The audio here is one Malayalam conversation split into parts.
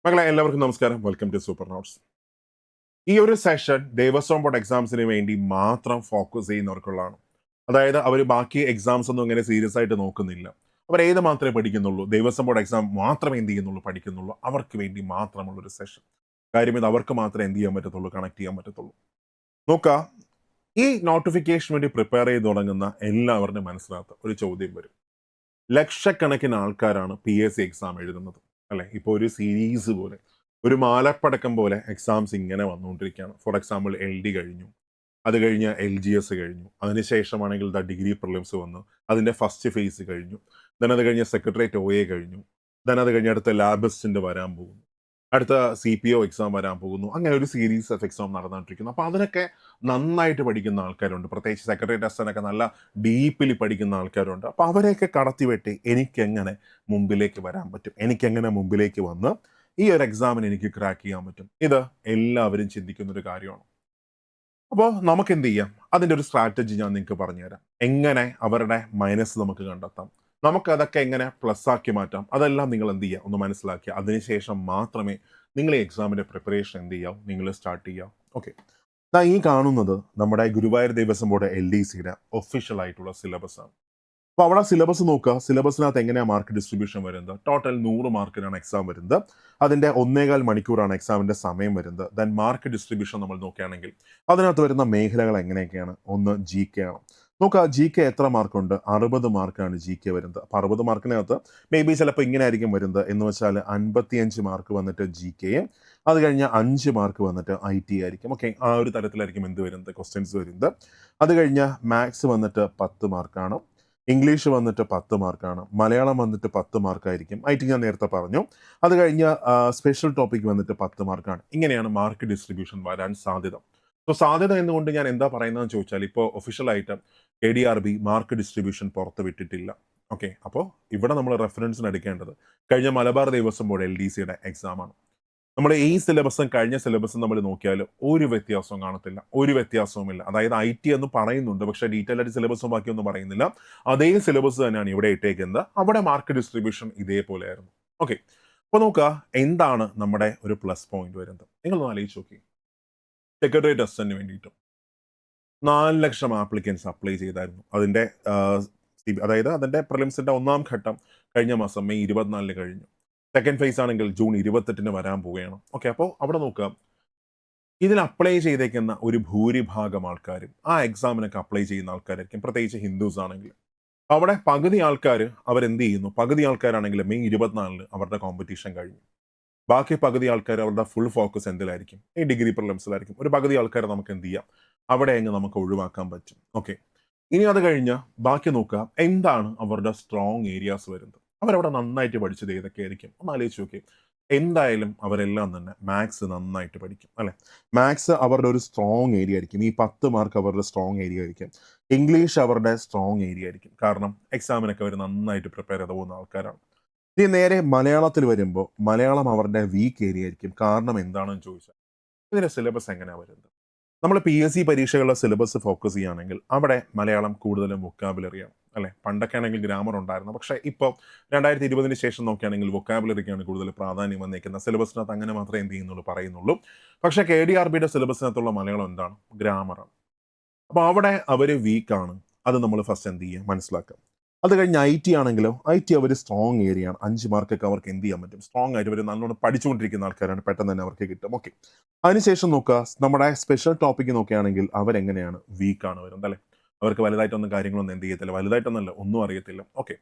മക്കളെ എല്ലാവർക്കും നമസ്കാരം. Welcome to super notes. ഈ ഒരു സെഷൻ ദേവസ്വം ബോർഡ് എക്സാംസിന് വേണ്ടി മാത്രം ഫോക്കസ് ചെയ്യുന്നവർക്കുള്ളതാണ്. അതായത് അവർ ബാക്കി എക്സാംസ് ഒന്നും ഇങ്ങനെ സീരിയസ് ആയിട്ട് നോക്കുന്നില്ല. അവർ ഏത് മാത്രമേ പഠിക്കുന്നുള്ളൂ, ദേവസ്വം ബോർഡ് എക്സാം മാത്രമേ എന്ത് ചെയ്യുന്നുള്ളൂ, പഠിക്കുന്നുള്ളൂ. അവർക്ക് വേണ്ടി മാത്രമുള്ള ഒരു സെഷൻ. കാര്യം ഇത് അവർക്ക് മാത്രമേ എന്ത് ചെയ്യാൻ പറ്റത്തുള്ളൂ, കണക്ട് ചെയ്യാൻ പറ്റത്തുള്ളൂ. നോക്കുക, ഈ നോട്ടിഫിക്കേഷൻ വേണ്ടി പ്രിപ്പയർ ചെയ്ത് തുടങ്ങുന്ന എല്ലാവരുടെയും മനസ്സിനകത്ത് ഒരു ചോദ്യം വരും. ലക്ഷക്കണക്കിന് ആൾക്കാരാണ് PSC എക്സാം എഴുതുന്നത്, അല്ലെ? ഇപ്പോൾ ഒരു സീരീസ് പോലെ, ഒരു മാലപ്പടക്കം പോലെ എക്സാംസ് ഇങ്ങനെ വന്നുകൊണ്ടിരിക്കുകയാണ്. ഫോർ എക്സാമ്പിൾ LD കഴിഞ്ഞു, അത് കഴിഞ്ഞ് LGS കഴിഞ്ഞു, അതിനുശേഷമാണെങ്കിൽ ഡിഗ്രി പ്രിലിംസ് വന്നു, അതിൻ്റെ ഫസ്റ്റ് ഫേസ് കഴിഞ്ഞു, ദെൻ അത് കഴിഞ്ഞ് സെക്രട്ടേറിയറ്റ് OA കഴിഞ്ഞു, ദെൻ അത് കഴിഞ്ഞ് അടുത്ത ലാബിസ്റ്റിൻ്റെ വരാൻ പോകുന്നു, അടുത്ത CPO എക്സാം വരാൻ പോകുന്നു. അങ്ങനെ ഒരു സീരീസ് ഓഫ് എക്സാം നടന്നുകൊണ്ടിരിക്കുന്നു. അപ്പോൾ അതിനൊക്കെ നന്നായിട്ട് പഠിക്കുന്ന ആൾക്കാരുണ്ട്, പ്രത്യേകിച്ച് സെക്രട്ടേറിയറ്റ് ടെസ്റ്റിനൊക്കെ നല്ല ഡീപ്പിലി പഠിക്കുന്ന ആൾക്കാരുണ്ട്. അപ്പോൾ അവരെയൊക്കെ കടത്തിവെട്ടി എനിക്കെങ്ങനെ മുമ്പിലേക്ക് വരാൻ പറ്റും, എനിക്കെങ്ങനെ മുമ്പിലേക്ക് വന്ന് ഈ ഒരു എക്സാമിന് എനിക്ക് ക്രാക്ക് ചെയ്യാൻ പറ്റും, ഇത് എല്ലാവരും ചിന്തിക്കുന്ന ഒരു കാര്യമാണ്. അപ്പോൾ നമുക്ക് എന്ത് ചെയ്യാം, അതിൻ്റെ ഒരു സ്ട്രാറ്റജി ഞാൻ നിങ്ങൾക്ക് പറഞ്ഞുതരാം. എങ്ങനെ അവരുടെ മൈനസ് നമുക്ക് കണ്ടെത്താം, നമുക്കതൊക്കെ എങ്ങനെ പ്ലസ് ആക്കി മാറ്റാം, അതെല്ലാം നിങ്ങൾ എന്ത് ചെയ്യുക, ഒന്ന് മനസ്സിലാക്കുക. അതിനുശേഷം മാത്രമേ നിങ്ങൾ ഈ എക്സാമിൻ്റെ പ്രിപ്പറേഷൻ എന്ത് ചെയ്യാം, നിങ്ങൾ സ്റ്റാർട്ട് ചെയ്യാം. ഓക്കെ, ഈ കാണുന്നത് നമ്മുടെ ഗുരുവായൂർ ദേവസ്വം ബോർഡ് LDCയുടെ ഒഫീഷ്യൽ ആയിട്ടുള്ള സിലബസ് ആണ്. അപ്പോൾ അവിടെ സിലബസ് നോക്കുക. സിലബസിനകത്ത് എങ്ങനെയാണ് മാർക്ക് ഡിസ്ട്രിബ്യൂഷൻ വരുന്നത്? ടോട്ടൽ 100 മാർക്കിനാണ് എക്സാം വരുന്നത്. അതിൻ്റെ 1.25 മണിക്കൂറാണ് എക്സാമിൻ്റെ സമയം വരുന്നത്. ദെൻ മാർക്ക് ഡിസ്ട്രിബ്യൂഷൻ നമ്മൾ നോക്കുകയാണെങ്കിൽ അതിനകത്ത് വരുന്ന മേഖലകൾ എങ്ങനെയൊക്കെയാണ്? ഒന്ന് GK ആണ്. നോക്കുക, GK എത്ര മാർക്കുണ്ട്? 60 മാർക്കാണ് GK വരുന്നത്. അപ്പോൾ 60 മാർക്കിനകത്ത് മേ ബി ചിലപ്പോൾ ഇങ്ങനെ ആയിരിക്കും വരുന്നത്, എന്ന് വെച്ചാൽ 55 മാർക്ക് വന്നിട്ട് GK, അത് കഴിഞ്ഞ് 5 മാർക്ക് വന്നിട്ട് IT ആയിരിക്കും. ഓക്കെ, ആ ഒരു തരത്തിലായിരിക്കും എന്ത് വരുന്നത്, ക്വസ്റ്റ്യൻസ് വരുന്നത്. അത് കഴിഞ്ഞ് മാത്സ് വന്നിട്ട് 10 മാർക്കാണ്, ഇംഗ്ലീഷ് വന്നിട്ട് 10 മാർക്കാണ്, മലയാളം വന്നിട്ട് 10 മാർക്കായിരിക്കും, IT ഞാൻ നേരത്തെ പറഞ്ഞു. അത് കഴിഞ്ഞ് സ്പെഷ്യൽ ടോപ്പിക് വന്നിട്ട് 10 മാർക്കാണ്. ഇങ്ങനെയാണ് മാർക്ക് ഡിസ്ട്രിബ്യൂഷൻ വരാൻ സാധ്യത. സോ സാധ്യത എന്നുകൊണ്ട് ഞാൻ എന്താ പറയുന്നതെന്ന് ചോദിച്ചാൽ, ഇപ്പോൾ ഒഫീഷ്യലായിട്ട് KDRB മാർക്ക് ഡിസ്ട്രിബ്യൂഷൻ പുറത്ത് വിട്ടിട്ടില്ല. ഓക്കെ, അപ്പോൾ ഇവിടെ നമ്മൾ റെഫറൻസിന് എടുക്കേണ്ടത് കഴിഞ്ഞ മലബാർ ദേവസ്വം ബോർഡ് LDCയുടെ എക്സാമാണ്. നമ്മൾ ഈ സിലബസും കഴിഞ്ഞ സിലബസും നമ്മൾ നോക്കിയാൽ ഒരു വ്യത്യാസവും കാണത്തില്ല, ഒരു വ്യത്യാസവുമില്ല. അതായത് IT എന്ന് പറയുന്നുണ്ട്, പക്ഷേ ഡീറ്റെയിൽ ആയിട്ട് സിലബസും ബാക്കിയൊന്നും പറയുന്നില്ല. അതേ സിലബസ് തന്നെയാണ് ഇവിടെ ഇട്ടേക്കുന്നത്. അവിടെ മാർക്ക് ഡിസ്ട്രിബ്യൂഷൻ ഇതേപോലെ ആയിരുന്നു. ഓക്കെ, അപ്പോൾ നോക്കുക, എന്താണ് നമ്മുടെ ഒരു പ്ലസ് പോയിന്റ് വരുന്നത്? നിങ്ങളൊന്ന് ആലോചിച്ച് നോക്കി. സെക്രട്ടറി ടെസ്റ്റിന് വേണ്ടിയിട്ട് 4 ലക്ഷം ആപ്ലിക്കൻസ് അപ്ലൈ ചെയ്തായിരുന്നു. അതിൻ്റെ അതായത് അതിൻ്റെ പ്രിലിംസിൻ്റെ 1-ാം ഘട്ടം കഴിഞ്ഞ മാസം മെയ് 24 കഴിഞ്ഞു. സെക്കൻഡ് ഫേസ് ആണെങ്കിൽ ജൂൺ 28 വരാൻ പോവുകയാണ്. ഓക്കെ, അപ്പോൾ അവിടെ നോക്കുക, ഇതിൽ അപ്ലൈ ചെയ്തേക്കുന്ന ഒരു ഭൂരിഭാഗം ആൾക്കാരും ആ എക്സാമിനൊക്കെ അപ്ലൈ ചെയ്യുന്ന ആൾക്കാരായിരിക്കും, പ്രത്യേകിച്ച് ഹിന്ദുസ് ആണെങ്കിൽ. അവിടെ പകുതി ആൾക്കാർ അവരെന്ത് ചെയ്യുന്നു, പകുതി ആൾക്കാരാണെങ്കിൽ മെയ് 24 അവരുടെ കോമ്പറ്റീഷൻ കഴിഞ്ഞു. ബാക്കി പകുതി ആൾക്കാർ അവരുടെ ഫുൾ ഫോക്കസ് എന്തിലായിരിക്കും, ഈ ഡിഗ്രി പ്രിലിംസിലായിരിക്കും. ഒരു പകുതി ആൾക്കാരെ നമുക്ക് എന്ത് ചെയ്യാം, അവിടെ അങ്ങ് നമുക്ക് ഒഴിവാക്കാൻ പറ്റും. ഓക്കെ, ഇനി അത് കഴിഞ്ഞ് ബാക്കി നോക്കുക, എന്താണ് അവരുടെ സ്ട്രോങ് ഏരിയാസ് വരുന്നത്, അവരവിടെ നന്നായിട്ട് പഠിച്ചത് ഏതൊക്കെയായിരിക്കും ഒന്ന് ആലോചിച്ച് നോക്കി. എന്തായാലും അവരെല്ലാം തന്നെ മാത്സ് നന്നായിട്ട് പഠിക്കും, അല്ലെ? മാത്സ് അവരുടെ ഒരു സ്ട്രോങ് ഏരിയ ആയിരിക്കും. ഈ 10 മാർക്ക് അവരുടെ സ്ട്രോങ് ഏരിയ ആയിരിക്കും. ഇംഗ്ലീഷ് അവരുടെ സ്ട്രോങ് ഏരിയ ആയിരിക്കും. കാരണം എക്സാമിനൊക്കെ അവർ നന്നായിട്ട് പ്രിപ്പയർ ചെയ്ത് പോകുന്ന ആൾക്കാരാണ്. ഇനി നേരെ മലയാളത്തിൽ വരുമ്പോൾ മലയാളം അവരുടെ വീക്ക് ഏരിയ ആയിരിക്കും. കാരണം എന്താണെന്ന് ചോദിച്ചാൽ, ഇതിൻ്റെ സിലബസ് എങ്ങനെയാണ് വരുന്നത്? നമ്മൾ PSC പരീക്ഷകളുടെ സിലബസ് ഫോക്കസ് ചെയ്യുകയാണെങ്കിൽ അവിടെ മലയാളം കൂടുതലും വൊക്കാബുലറിയാണ്, അല്ലെ? പണ്ടൊക്കെ ആണെങ്കിൽ ഗ്രാമർ ഉണ്ടായിരുന്നു, പക്ഷേ ഇപ്പോൾ 2020 ശേഷം നോക്കുകയാണെങ്കിൽ വൊക്കാബുലറിക്കാണ് കൂടുതൽ പ്രാധാന്യം വന്നേക്കുന്നത്. സിലബസിനകത്ത് അങ്ങനെ മാത്രമേ എന്ത് ചെയ്യുന്നുള്ളൂ, പറയുന്നുള്ളൂ. പക്ഷേ KDRBയുടെ സിലബസിനകത്തുള്ള മലയാളം എന്താണ്, ഗ്രാമറാണ്. അപ്പോൾ അവിടെ അവർ വീക്കാണ്. അത് നമ്മൾ ഫസ്റ്റ് എന്ത് ചെയ്യുക, മനസ്സിലാക്കുക. അത് കഴിഞ്ഞ് IT ആണെങ്കിലോ, IT അവർ സ്ട്രോങ് ഏരിയ ആണ്. 5 മാർക്കൊക്കെ അവർക്ക് എന്ത് ചെയ്യാൻ പറ്റും, സ്ട്രോങ് ആയിട്ട് അവർ നല്ലോണം പഠിച്ചുകൊണ്ടിരിക്കുന്ന ആൾക്കാരാണ്, പെട്ടെന്ന് തന്നെ അവർക്ക് കിട്ടും. ഓക്കെ, അതിനുശേഷം നോക്കുക, നമ്മുടെ സ്പെഷ്യൽ ടോപ്പിക്ക് നോക്കുകയാണെങ്കിൽ അവരെങ്ങനെയാണ്, വീക്കാണ് വരുന്നത്, അല്ലേ? അവർക്ക് വലുതായിട്ടൊന്നും കാര്യങ്ങളൊന്നും എന്ത് ചെയ്യത്തില്ല, വലുതായിട്ടൊന്നല്ല, ഒന്നും അറിയത്തില്ല. ഓക്കെ,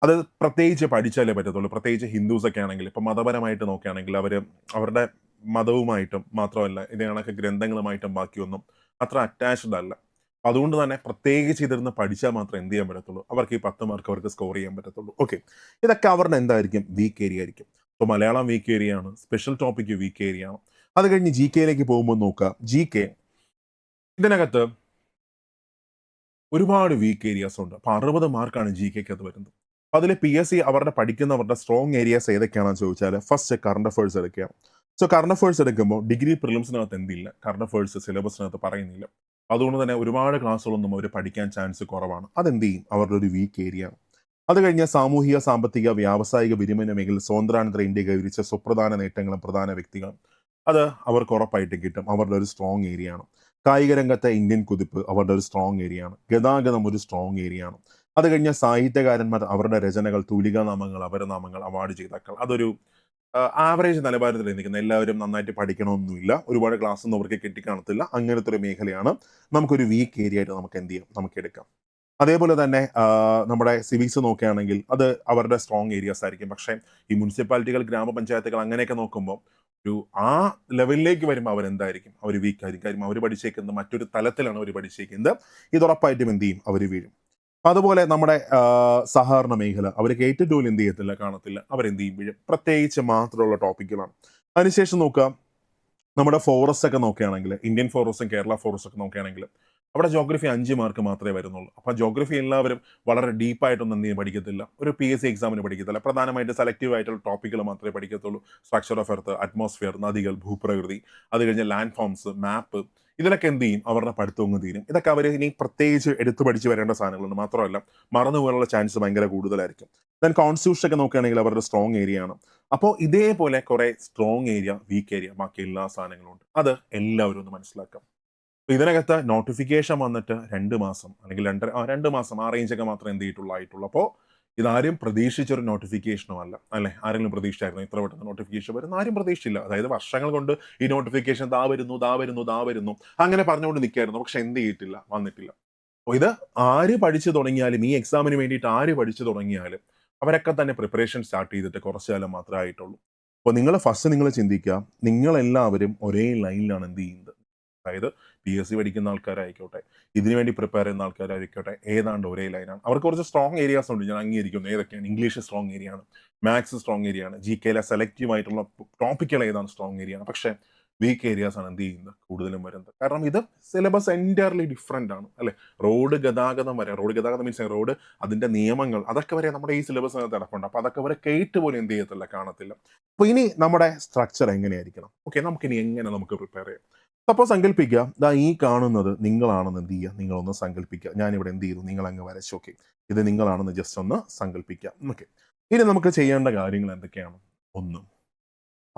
അത് പ്രത്യേകിച്ച് പഠിച്ചാലേ പറ്റത്തുള്ളൂ. പ്രത്യേകിച്ച് ഹിന്ദുസൊക്കെ ആണെങ്കിൽ, ഇപ്പം മതപരമായിട്ട് നോക്കുകയാണെങ്കിൽ അവർ അവരുടെ മതവുമായിട്ടും മാത്രമല്ല ഇതേ കണക്ക് ഗ്രന്ഥങ്ങളുമായിട്ടും ബാക്കിയൊന്നും അത്ര അറ്റാച്ച്ഡ് അല്ല. അതുകൊണ്ട് തന്നെ പ്രത്യേകിച്ച് ഇതിരുന്ന് പഠിച്ചാൽ മാത്രമേ എന്ത് ചെയ്യാൻ പറ്റത്തുള്ളൂ, അവർക്ക് ഈ 10 മാർക്ക് അവർക്ക് സ്കോർ ചെയ്യാൻ പറ്റത്തുള്ളൂ. ഓക്കെ, ഇതൊക്കെ അവരുടെ എന്തായിരിക്കും, വീക്ക് ഏരിയ ആയിരിക്കും. ഇപ്പോൾ മലയാളം വീക്ക് ഏരിയ ആണ്, സ്പെഷ്യൽ ടോപ്പിക്ക് വീക്ക് ഏരിയ ആണ്. അത് കഴിഞ്ഞ് GKയിലേക്ക് പോകുമ്പോൾ നോക്കുക, GK ഇതിനകത്ത് ഒരുപാട് വീക്ക് ഏരിയാസ് ഉണ്ട്. അപ്പോൾ 60 മാർക്കാണ് GKക്ക് അത് വരുന്നത്. അതിൽ PSC അവരുടെ പഠിക്കുന്നവരുടെ സ്ട്രോങ് ഏരിയാസ് ഏതൊക്കെയാണെന്ന് ചോദിച്ചാൽ, ഫസ്റ്റ് കറണ്ട് അഫേഴ്സ് എടുക്കുകയാണ്. സോ കറണ്ട് അഫേഴ്സ് എടുക്കുമ്പോൾ ഡിഗ്രി പ്രിലിംസിനകത്ത് എന്തില്ല, കറണ്ട് അഫേഴ്സ് സിലബസിനകത്ത് പറയുന്നില്ല. അതുകൊണ്ട് തന്നെ ഒരുപാട് ക്ലാസ്സുകളൊന്നും അവർ പഠിക്കാൻ ചാൻസ് കുറവാണ്. അതെന്ത് ചെയ്യും, അവരുടെ ഒരു വീക്ക് ഏരിയ ആണ്. അത് കഴിഞ്ഞ് സാമൂഹിക സാമ്പത്തിക വ്യാവസായിക വിനിമയ മേഖലയിൽ സ്വതന്ത്രാനന്തര ഇന്ത്യ കൈവരിച്ച സുപ്രധാന നേട്ടങ്ങളും പ്രധാന വ്യക്തികളും അത് അവർക്ക് ഉറപ്പായിട്ടും കിട്ടും. അവരുടെ ഒരു സ്ട്രോങ് ഏരിയ ആണ്. കായിക രംഗത്തെ ഇന്ത്യൻ കുതിപ്പ് അവരുടെ ഒരു സ്ട്രോങ് ഏരിയ ആണ്. ഗതാഗതം ഒരു സ്ട്രോങ് ഏരിയ ആണ്. അത് കഴിഞ്ഞ സാഹിത്യകാരന്മാർ അവരുടെ രചനകൾ, തൂലികാനാമങ്ങൾ, അപരനാമങ്ങൾ, അവാർഡ് ജേതാക്കൾ അതൊരു ആവറേജ് നിലവാരത്തിൽ നിൽക്കുന്ന എല്ലാവരും നന്നായിട്ട് പഠിക്കണമെന്നൊന്നുമില്ല. ഒരുപാട് ക്ലാസ് ഒന്നും അവർക്ക് കിട്ടിക്കാണത്തില്ല. അങ്ങനത്തെ ഒരു മേഖലയാണ്. നമുക്കൊരു വീക്ക് ഏരിയ ആയിട്ട് നമുക്ക് എന്ത് ചെയ്യാം, നമുക്ക് എടുക്കാം. അതേപോലെ തന്നെ നമ്മുടെ സിവിക്സ് നോക്കുകയാണെങ്കിൽ അത് അവരുടെ സ്ട്രോങ് ഏരിയാസ് ആയിരിക്കും. പക്ഷേ ഈ മുനിസിപ്പാലിറ്റികൾ, ഗ്രാമപഞ്ചായത്തുകൾ അങ്ങനെയൊക്കെ നോക്കുമ്പോൾ ഒരു ആ ലെവലിലേക്ക് വരുമ്പോൾ അവരെന്തായിരിക്കും, അവർ വീക്ക് ആയിരിക്കും. കാര്യം അവർ പഠിച്ചേക്കുന്നത് മറ്റൊരു തലത്തിലാണ് അവർ പഠിച്ചേക്കുന്നത്. ഇത് ഉറപ്പായിട്ടും എന്ത് ചെയ്യും, അവർ വീഴും. അതുപോലെ നമ്മുടെ സഹകരണ മേഖല അവർക്ക് ഏറ്റവും ജോലി എന്ത് ചെയ്യത്തില്ല, കാണത്തില്ല. അവരെന്ത് ചെയ്യും, വീഴും. പ്രത്യേകിച്ച് മാത്രമുള്ള ടോപ്പിക്കുകളാണ്. അതിനുശേഷം നോക്കുക, നമ്മുടെ ഫോറസ്റ്റ് ഒക്കെ നോക്കുകയാണെങ്കിൽ, ഇന്ത്യൻ ഫോറസ്റ്റും കേരള ഫോറസ്റ്റ് ഒക്കെ നോക്കുകയാണെങ്കിൽ അവിടെ ജോഗ്രഫി 5 മാർക്ക് മാത്രമേ വരുന്നുള്ളൂ. അപ്പോൾ ജോഗ്രഫി എല്ലാവരും വളരെ ഡീപ്പായിട്ടൊന്നും എന്ത് ചെയ്യും, പഠിക്കത്തില്ല. ഒരു PSC എക്സാമിന് പഠിക്കത്തില്ല. പ്രധാനമായിട്ട് സെലക്റ്റീവ് ആയിട്ടുള്ള ടോപ്പിക്കുകൾ മാത്രമേ പഠിക്കത്തുള്ളൂ. സ്ട്രക്ചർ ഓഫ് എർത്ത്, അറ്റ്മോസ്ഫിയർ, നദികൾ, ഭൂപ്രകൃതി, അത് കഴിഞ്ഞ് ലാൻഡ് ഫോംസ്, മാപ്പ്, ഇതിലൊക്കെ എന്ത് ചെയ്യും, അവരുടെ പഠിത്തം തീരും. ഇതൊക്കെ അവർ ഇനി പ്രത്യേകിച്ച് എടുത്തു പഠിച്ച് വരേണ്ട സാധനങ്ങളുണ്ട്. മാത്രമല്ല മറന്നു പോകാനുള്ള ചാൻസ് ഭയങ്കര കൂടുതലായിരിക്കും. ദെൻ കോൺസ്റ്റിറ്റ്യൂഷൻ ഒക്കെ നോക്കുകയാണെങ്കിൽ അവരുടെ സ്ട്രോങ് ഏരിയ ആണ്. അപ്പോൾ ഇതേപോലെ കുറെ സ്ട്രോങ് ഏരിയ, വീക്ക് ഏരിയ, ബാക്കി എല്ലാ സാധനങ്ങളും ഉണ്ട്. അത് എല്ലാവരും ഒന്ന് മനസ്സിലാക്കാം. അപ്പൊ ഇതിനകത്ത് നോട്ടിഫിക്കേഷൻ വന്നിട്ട് 2 മാസം അല്ലെങ്കിൽ 2 മാസം ആ റേഞ്ചൊക്കെ മാത്രമേ എന്ത് ആയിട്ടുള്ളൂ. അപ്പോൾ ഇതാരും പ്രതീക്ഷിച്ചൊരു നോട്ടിഫിക്കേഷനും അല്ല, അല്ലെ? ആരെങ്കിലും പ്രതീക്ഷിച്ചായിരുന്നു ഇത്ര പെട്ടെന്ന് നോട്ടിഫിക്കേഷൻ വരുന്ന? ആരും പ്രതീക്ഷിച്ചില്ല. അതായത് വർഷങ്ങൾ കൊണ്ട് ഈ നോട്ടിഫിക്കേഷൻ ദാ വരുന്നു അങ്ങനെ പറഞ്ഞുകൊണ്ട് നിൽക്കായിരുന്നു. പക്ഷെ എന്ത് ചെയ്തിട്ടില്ല, വന്നിട്ടില്ല. അപ്പോൾ ഇത് ആര് പഠിച്ചു തുടങ്ങിയാലും, ഈ എക്സാമിന് വേണ്ടിയിട്ട് ആര് പഠിച്ചു തുടങ്ങിയാലും അവരൊക്കെ തന്നെ പ്രിപ്പറേഷൻ സ്റ്റാർട്ട് ചെയ്തിട്ട് കുറച്ചു കാലം മാത്രമേ ആയിട്ടുള്ളൂ. അപ്പോൾ നിങ്ങൾ ഫസ്റ്റ് നിങ്ങൾ ചിന്തിക്കുക, നിങ്ങളെല്ലാവരും ഒരേ ലൈനിലാണ് എന്ത് ചെയ്യുന്നത്. അതായത് PSC പഠിക്കുന്ന ആൾക്കാരായിക്കോട്ടെ, ഇതിനു വേണ്ടി പ്രിപ്പയർ ചെയ്യുന്ന ആൾക്കാരായിക്കോട്ടെ, ഏതാണ്ട് ഒരേ ലൈനാണ്. അവർക്ക് കുറച്ച് സ്ട്രോങ് ഏരിയാസ് ഉണ്ട്, ഞാൻ അംഗീകരിക്കുന്നു. ഏതൊക്കെയാണ്? ഇംഗ്ലീഷ് സ്ട്രോങ് ഏരിയ ആണ്, മാത്സ് സ്ട്രോങ് ഏരിയ ആണ്, GKയിലെ സെലക്റ്റീവ് ആയിട്ടുള്ള ടോപ്പിക്കുകൾ ഏതാണ് സ്ട്രോങ് ഏരിയ ആണ്. പക്ഷേ വീക്ക് ഏരിയാസ് ആണ് എന്ത് ചെയ്യുന്നത്, കൂടുതലും വരുന്നത്. കാരണം ഇത് സിലബസ് എൻറ്റയർലി ഡിഫറെൻ്റ് ആണ്, അല്ലെ? റോഡ് ഗതാഗതം മീൻസ് റോഡ്, അതിന്റെ നിയമങ്ങൾ, അതൊക്കെ വരെ നമ്മുടെ ഈ സിലബസിനകത്ത് കിടപ്പുണ്ട്. അപ്പോൾ അതൊക്കെ അവരെ കേട്ട് പോലും എന്ത് ചെയ്യത്തില്ല, കാണത്തില്ല. അപ്പോൾ ഇനി നമ്മുടെ സ്ട്രക്ചർ എങ്ങനെയായിരിക്കണം? ഓക്കെ, നമുക്കിനി എങ്ങനെ നമുക്ക് പ്രിപ്പയർ ചെയ്യാം? അപ്പോൾ സങ്കല്പിക്കുക, ദാ ഈ കാണുന്നത് നിങ്ങളാണെന്ന് എന്ത് ചെയ്യുക, നിങ്ങളൊന്ന് സങ്കല്പിക്കുക. ഞാനിവിടെ എന്ത് ചെയ്തു, നിങ്ങൾ അങ്ങ് വരച്ചു. ഓക്കെ, ഇത് നിങ്ങളാണെന്ന് ജസ്റ്റ് ഒന്ന് സങ്കല്പിക്കുക. ഓക്കെ, ഇനി നമുക്ക് ചെയ്യേണ്ട കാര്യങ്ങൾ എന്തൊക്കെയാണ്? ഒന്ന്,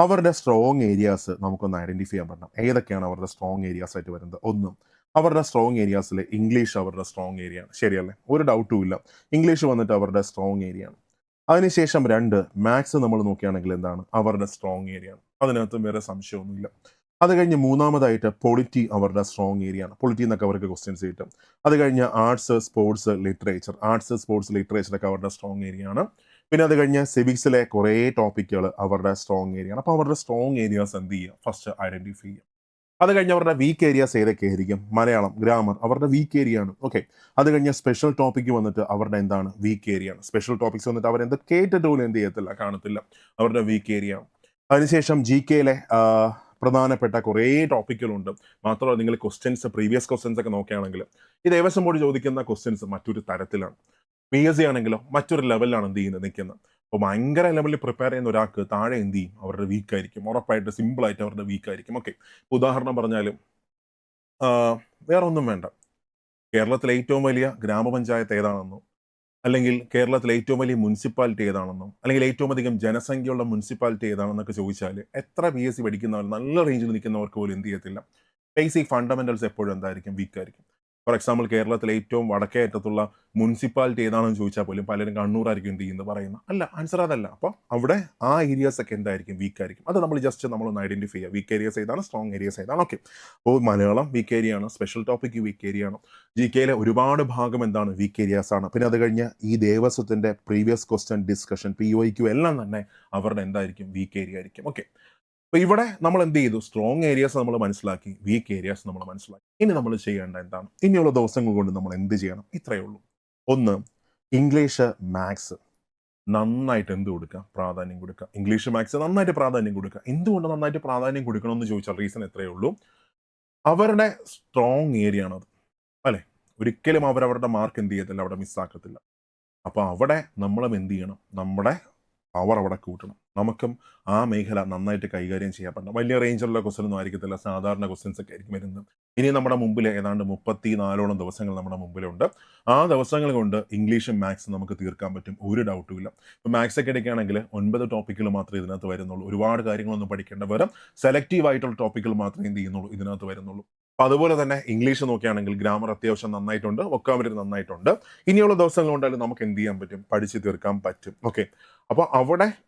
അവരുടെ സ്ട്രോങ് ഏരിയാസ് നമുക്കൊന്ന് ഐഡന്റിഫൈ ചെയ്യാൻ പറ്റണം. ഏതൊക്കെയാണ് അവരുടെ സ്ട്രോങ് ഏരിയാസ് ആയിട്ട് വരുന്നത്? ഒന്ന്, അവരുടെ സ്ട്രോങ് ഏരിയാസിൽ ഇംഗ്ലീഷ് അവരുടെ സ്ട്രോങ് ഏരിയ ആണ്. ശരിയല്ലേ? ഒരു ഡൗട്ടും ഇല്ല, ഇംഗ്ലീഷ് വന്നിട്ട് അവരുടെ സ്ട്രോങ് ഏരിയ ആണ്. അതിനുശേഷം 2, മാത്സ് നമ്മൾ നോക്കുകയാണെങ്കിൽ എന്താണ്, അവരുടെ സ്ട്രോങ് ഏരിയ ആണ്. അതിനകത്തും വേറെ സംശയമൊന്നുമില്ല. അത് കഴിഞ്ഞ് മൂന്നാമതായിട്ട് പൊളിറ്റി അവരുടെ സ്ട്രോങ് ഏരിയ ആണ്. പൊളിറ്റി എന്നൊക്കെ അവർക്ക് ക്വസ്റ്റ്യൻസ് കിട്ടും. അത് കഴിഞ്ഞ് ആർട്സ്, സ്പോർട്സ്, ലിറ്ററേച്ചർ ഒക്കെ അവരുടെ സ്ട്രോങ് ഏരിയ ആണ്. പിന്നെ അത് കഴിഞ്ഞ് സിവിക്സിലെ കുറേ ടോപ്പിക്കുകൾ അവരുടെ സ്ട്രോങ് ഏരിയ ആണ്. അപ്പോൾ അവരുടെ സ്ട്രോങ് ഏരിയാസ് എന്ത് ചെയ്യുക, ഫസ്റ്റ് ഐഡന്റിഫൈ ചെയ്യുക. അത് കഴിഞ്ഞ് അവരുടെ വീക്ക് ഏരിയാസ് ഏതൊക്കെയായിരിക്കും? മലയാളം, ഗ്രാമർ അവരുടെ വീക്ക് ഏരിയ ആണ്. ഓക്കെ, അത് കഴിഞ്ഞ് സ്പെഷ്യൽ ടോപ്പിക്ക് വന്നിട്ട് അവരുടെ എന്താണ്, വീക്ക് ഏരിയ ആണ്. സ്പെഷ്യൽ ടോപ്പിക്സ് വന്നിട്ട് അവരെന്ത് കേട്ടിട്ട് പോലും എന്ത് ചെയ്യത്തില്ല, കാണത്തില്ല. അവരുടെ വീക്ക് ഏരിയ ആണ്. അതിനുശേഷം GKയിലെ പ്രധാനപ്പെട്ട കുറേ ടോപ്പിക്കുകളുണ്ട്. മാത്രമല്ല നിങ്ങൾ പ്രീവിയസ് ക്വസ്റ്റ്യൻസ് ഒക്കെ നോക്കുകയാണെങ്കിൽ ഈ ദേവസ്വം ബോർഡ് ചോദിക്കുന്ന ക്വസ്റ്റ്യൻസ് മറ്റൊരു തരത്തിലാണ്. PSC ആണെങ്കിലോ മറ്റൊരു ലെവലിലാണ് എന്ത് ചെയ്യുന്നത്, നിൽക്കുന്നത്. അപ്പോൾ ഭയങ്കര ലെവലിൽ പ്രിപ്പയർ ചെയ്യുന്ന ഒരാൾക്ക് താഴെ എന്ത് ചെയ്യും, അവരുടെ വീക്കായിരിക്കും. ഉറപ്പായിട്ട് സിമ്പിളായിട്ട് അവരുടെ വീക്കായിരിക്കും. ഓക്കെ, ഉദാഹരണം പറഞ്ഞാലും വേറെ ഒന്നും വേണ്ട, കേരളത്തിലെ ഏറ്റവും വലിയ ഗ്രാമപഞ്ചായത്ത് ഏതാണെന്നോ, അല്ലെങ്കിൽ കേരളത്തിലെ ഏറ്റവും വലിയ മുനിസിപ്പാലിറ്റി ഏതാണെന്നോ, അല്ലെങ്കിൽ ഏറ്റവും അധികം ജനസംഖ്യയുള്ള മുനിസിപ്പാലിറ്റി ഏതാണെന്നൊക്കെ ചോദിച്ചാൽ എത്ര PSC പഠിക്കുന്നവർ, നല്ല റേഞ്ചിൽ നിൽക്കുന്നവർക്ക് പോലും എന്ത് ചെയ്യത്തില്ല, ബേസിക് ഫണ്ടമെന്റൽസ് എപ്പോഴും എന്തായിരിക്കും, വീക്കായിരിക്കും. ഫോർ എക്സാമ്പിൾ, കേരളത്തിലെ ഏറ്റവും വടക്കേ അറ്റത്തുള്ള മുനിസിപ്പാലിറ്റി ഏതാണെന്ന് ചോദിച്ചാൽ പോലും പലരും കണ്ണൂരായിരിക്കും എന്ത് ചെയ്യുന്നത്, പറയുന്നത്. അല്ല, ആൻസർ അതല്ല. അപ്പോൾ അവിടെ ആ ഏരിയാസ് ഒക്കെ എന്തായിരിക്കും, വീക്കായിരിക്കും. അത് നമ്മളൊന്ന് ഐഡന്റിഫൈ ചെയ്യുക, വീക്ക് ഏരിയാസ് ഏതാണ്, സ്ട്രോങ് ഏരിയാസ് ഏതാണ്. ഓക്കെ, അപ്പോൾ മലയാളം വീക്ക് ഏരിയ ആണ്, സ്പെഷ്യൽ ടോപ്പിക്ക് വീക്ക് ഏരിയ ആണ്, GKയിലെ ഒരുപാട് ഭാഗം എന്താണ്, വീക്ക് ഏരിയാസ് ആണ്. പിന്നെ അത് കഴിഞ്ഞ് ഈ ദേവസ്വത്തിന്റെ പ്രീവിയസ് ക്വസ്റ്റ്യൻ ഡിസ്കഷൻ, POQ എല്ലാം തന്നെ അവരുടെ എന്തായിരിക്കും, വീക്ക് ഏരിയ ആയിരിക്കും. ഓക്കെ, അപ്പോൾ ഇവിടെ നമ്മൾ എന്ത് ചെയ്തു, സ്ട്രോങ് ഏരിയാസ് നമ്മൾ മനസ്സിലാക്കി, വീക്ക് ഏരിയാസ് നമ്മൾ മനസ്സിലാക്കി. ഇനി നമ്മൾ ചെയ്യേണ്ട എന്താണ്, ഇനിയുള്ള ദിവസങ്ങൾ കൊണ്ട് നമ്മൾ എന്ത് ചെയ്യണം? ഇത്രയേ ഉള്ളൂ. ഒന്ന്, ഇംഗ്ലീഷ്, മാത്സ് നന്നായിട്ട് എന്ത് കൊടുക്കുക, പ്രാധാന്യം കൊടുക്കുക. ഇംഗ്ലീഷ്, മാത്സ് നന്നായിട്ട് പ്രാധാന്യം കൊടുക്കുക. എന്തുകൊണ്ട് നന്നായിട്ട് പ്രാധാന്യം കൊടുക്കണമെന്ന് ചോദിച്ചാൽ റീസൺ എത്രയേ ഉള്ളൂ, അവരുടെ സ്ട്രോങ് ഏരിയ ആണത്, അല്ലെ? ഒരിക്കലും അവരവരുടെ മാർക്ക് എന്ത് ചെയ്യത്തില്ല, അവിടെ മിസ്സാക്കത്തില്ല. അപ്പോൾ അവിടെ നമ്മളും എന്ത് ചെയ്യണം, നമ്മുടെ പവർ അവിടെ കൂട്ടണം. നമുക്കും ആ മേഖല നന്നായിട്ട് കൈകാര്യം ചെയ്യാൻ പറ്റണം. വലിയ റേഞ്ചുള്ള ക്വസ്റ്റ്യൻ ഒന്നും ആയിരിക്കത്തില്ല. സാധാരണ ക്വസ്റ്റ്യൻസ് ഒക്കെ ആയിരിക്കും വരുന്നത്. ഇനി നമ്മുടെ മുമ്പിൽ ഏതാണ്ട് 34ഓളം ദിവസങ്ങൾ നമ്മുടെ മുമ്പിലുണ്ട്. ആ ദിവസങ്ങൾ കൊണ്ട് ഇംഗ്ലീഷും മാത്സും നമുക്ക് തീർക്കാൻ പറ്റും. ഒരു ഡൗട്ടും ഇല്ല. ഇപ്പോൾ മാത്സ് ഒക്കെ എടുക്കുകയാണെങ്കിൽ 9 ടോപ്പിക്കുകൾ മാത്രമേ ഇതിനകത്ത് വരുന്നുള്ളൂ. ഒരുപാട് കാര്യങ്ങളൊന്നും പഠിക്കേണ്ട. വെറും സെലക്റ്റീവ് ആയിട്ടുള്ള ടോപ്പിക്കുകൾ മാത്രമേ എന്ത് ചെയ്യുന്നുള്ളൂ ഇതിനകത്ത് വരുന്നുള്ളൂ. അപ്പോൾ അതുപോലെ തന്നെ ഇംഗ്ലീഷ് നോക്കുകയാണെങ്കിൽ ഗ്രാമർ അത്യാവശ്യം നന്നായിട്ടുണ്ട്. വൊക്കാബുലറി നന്നായിട്ടുണ്ട്. ഇനിയുള്ള ദിവസങ്ങൾ കൊണ്ടാലും നമുക്ക് എന്ത് ചെയ്യാൻ പറ്റും? പഠിച്ച് തീർക്കാൻ പറ്റും. ഓക്കെ. അപ്പോൾ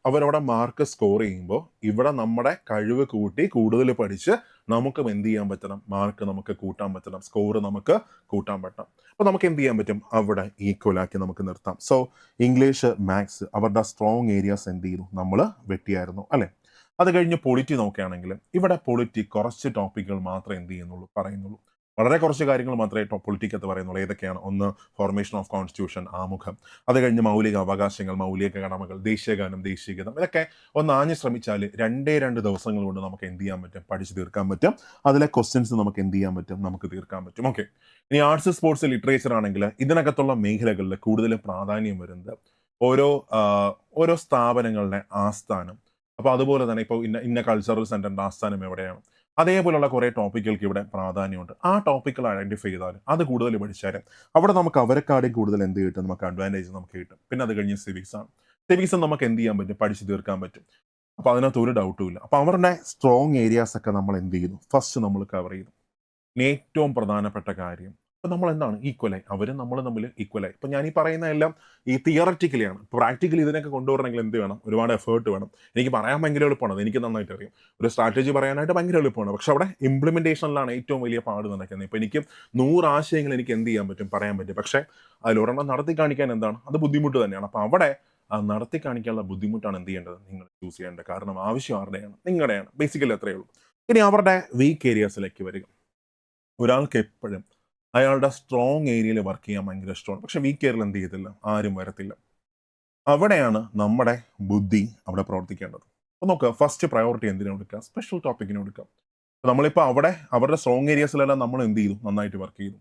അവരവിടെ മാർക്ക് സ്കോർ ചെയ്യുമ്പോൾ ഇവിടെ നമ്മുടെ കഴിവ് കൂട്ടി കൂടുതൽ പഠിച്ച് നമുക്കും എന്ത് ചെയ്യാൻ പറ്റണം? മാർക്ക് നമുക്ക് കൂട്ടാൻ പറ്റണം. സ്കോർ നമുക്ക് കൂട്ടാൻ പറ്റണം. അപ്പോൾ നമുക്ക് എന്ത് ചെയ്യാൻ പറ്റും? അവിടെ ഈക്വലാക്കി നമുക്ക് നിർത്താം. സോ ഇംഗ്ലീഷ്, മാത്സ് അവരുടെ സ്ട്രോങ് ഏരിയാസ് എന്ത് ചെയ്തു? നമ്മൾ വെട്ടിയായിരുന്നു അല്ലേ? അത് കഴിഞ്ഞ് പൊളിറ്റി നോക്കുകയാണെങ്കിൽ ഇവിടെ പൊളിറ്റി കുറച്ച് ടോപ്പിക്കുകൾ മാത്രമേ എന്ത് ചെയ്യുന്നുള്ളൂ പറയുന്നുള്ളൂ. വളരെ കുറച്ച് കാര്യങ്ങൾ മാത്രമേ പൊളിറ്റിക്കകത്ത് പറയുന്നുള്ളൂ. ഏതൊക്കെയാണ്? ഒന്ന് ഫോർമേഷൻ ഓഫ് കോൺസ്റ്റിറ്റ്യൂഷൻ, ആമുഖം. അത് കഴിഞ്ഞ് മൗലിക അവകാശങ്ങൾ, മൗലിക കടമകൾ, ദേശീയഗാനം, ദേശീയഗീതം. ഇതൊക്കെ ഒന്ന് ആഞ്ഞ് ശ്രമിച്ചാൽ 2 ദിവസങ്ങൾ കൊണ്ട് നമുക്ക് എന്ത് ചെയ്യാൻ പറ്റും? പഠിച്ച് തീർക്കാൻ പറ്റും. അതിലെ ക്വസ്റ്റ്യൻസ് നമുക്ക് എന്ത് ചെയ്യാൻ പറ്റും? നമുക്ക് തീർക്കാൻ പറ്റും. ഓക്കെ. ഇനി ആർട്സ്, സ്പോർട്സ്, ലിറ്ററേച്ചർ ആണെങ്കിൽ ഇതിനകത്തുള്ള മേഖലകളിൽ കൂടുതൽ പ്രാധാന്യം വരുന്നത് ഓരോ സ്ഥാപനങ്ങളുടെ ആസ്ഥാനം. അപ്പോൾ അതുപോലെ തന്നെ ഇപ്പോൾ ഇന്ന കൾച്ചറൽ സെന്ററിന്റെ ആസ്ഥാനം എവിടെയാണ്, അതേപോലുള്ള കുറേ ടോപ്പിക്കുകൾക്ക് ഇവിടെ പ്രാധാന്യമുണ്ട്. ആ ടോപ്പിക്കുകൾ ഐഡന്റിഫൈ ചെയ്താൽ അത് കൂടുതൽ പഠിച്ചാൽ അവിടെ നമുക്ക് അവരെക്കാളും കൂടുതൽ എന്ത് കിട്ടും? നമുക്ക് അഡ്വാൻറ്റേജ് നമുക്ക് കിട്ടും. പിന്നെ അത് കഴിഞ്ഞ് സിവിക്സ് ആണ്. സിവിക്സ് നമുക്ക് എന്ത് ചെയ്യാൻ പറ്റും? പഠിച്ച് തീർക്കാൻ പറ്റും. അപ്പോൾ അതിനകത്ത് ഒരു ഡൗട്ടും ഇല്ല. അപ്പോൾ അവരുടെ സ്ട്രോങ് ഏരിയാസ് ഒക്കെ നമ്മൾ എന്ത് ചെയ്യുന്നു? ഫസ്റ്റ് നമ്മൾ കവർ ചെയ്തു. ഇനി ഏറ്റവും പ്രധാനപ്പെട്ട കാര്യം, അപ്പോൾ നമ്മൾ എന്താണ്? ഈക്വലായി. അവരും നമ്മളും തമ്മിൽ ഈക്വലായി. ഇപ്പോൾ ഞാൻ ഈ പറയുന്ന എല്ലാം ഈ തിയററ്റിക്കലിയാണ്. പ്രാക്ടിക്കലി ഇതിനൊക്കെ കൊണ്ടുവരണമെങ്കിൽ എന്ത് വേണം? ഒരുപാട് എഫേർട്ട് വേണം. എനിക്ക് പറയാൻ ഭയങ്കര എളുപ്പമാണ്. എനിക്ക് നന്നായിട്ട് അറിയാം. ഒരു സ്ട്രാറ്റജി പറയാനായിട്ട് ഭയങ്കര എളുപ്പമാണ്. പക്ഷെ അവിടെ ഇംപ്ലിമെന്റേഷനിലാണ് ഏറ്റവും വലിയ പാട് നടക്കുന്നത്. ഇപ്പോൾ എനിക്ക് 100 ആശയങ്ങൾ എനിക്ക് എന്ത് ചെയ്യാൻ പറ്റും? പറയാൻ പറ്റും. പക്ഷേ അതിലൊരെണ്ണം നടത്തി കാണിക്കാൻ എന്താണ്? അത് ബുദ്ധിമുട്ട് തന്നെയാണ്. അപ്പോൾ അവിടെ ആ നടത്തി കാണിക്കാനുള്ള ബുദ്ധിമുട്ടാണ് എന്ത് ചെയ്യേണ്ടത്? നിങ്ങൾ ചൂസ് ചെയ്യേണ്ടത്. കാരണം ആവശ്യം ആരുടെയാണ്? നിങ്ങളുടെയാണ്. ബേസിക്കലി അത്രയേ ഉള്ളൂ. ഇനി അവരുടെ വീക്ക് ഏരിയാസിലേക്ക് വരിക. ഒരാൾക്ക് എപ്പോഴും അയാളുടെ സ്ട്രോങ് ഏരിയയിൽ വർക്ക് ചെയ്യാൻ ഭയങ്കര ഇഷ്ടമാണ്. പക്ഷെ വീക്ക് ഏരിയയിൽ എന്ത് ചെയ്യത്തില്ല? ആരും വരത്തില്ല. അവിടെയാണ് നമ്മുടെ ബുദ്ധി അവിടെ പ്രവർത്തിക്കേണ്ടത്. അപ്പോൾ നോക്കുക, ഫസ്റ്റ് പ്രയോറിറ്റി എന്തിനു കൊടുക്കുക? സ്പെഷ്യൽ ടോപ്പിക്കിന് കൊടുക്കുക. അപ്പോൾ നമ്മളിപ്പോൾ അവരുടെ സ്ട്രോങ് ഏരിയാസിലെല്ലാം നമ്മൾ എന്ത് ചെയ്തു? നന്നായിട്ട് വർക്ക് ചെയ്തു.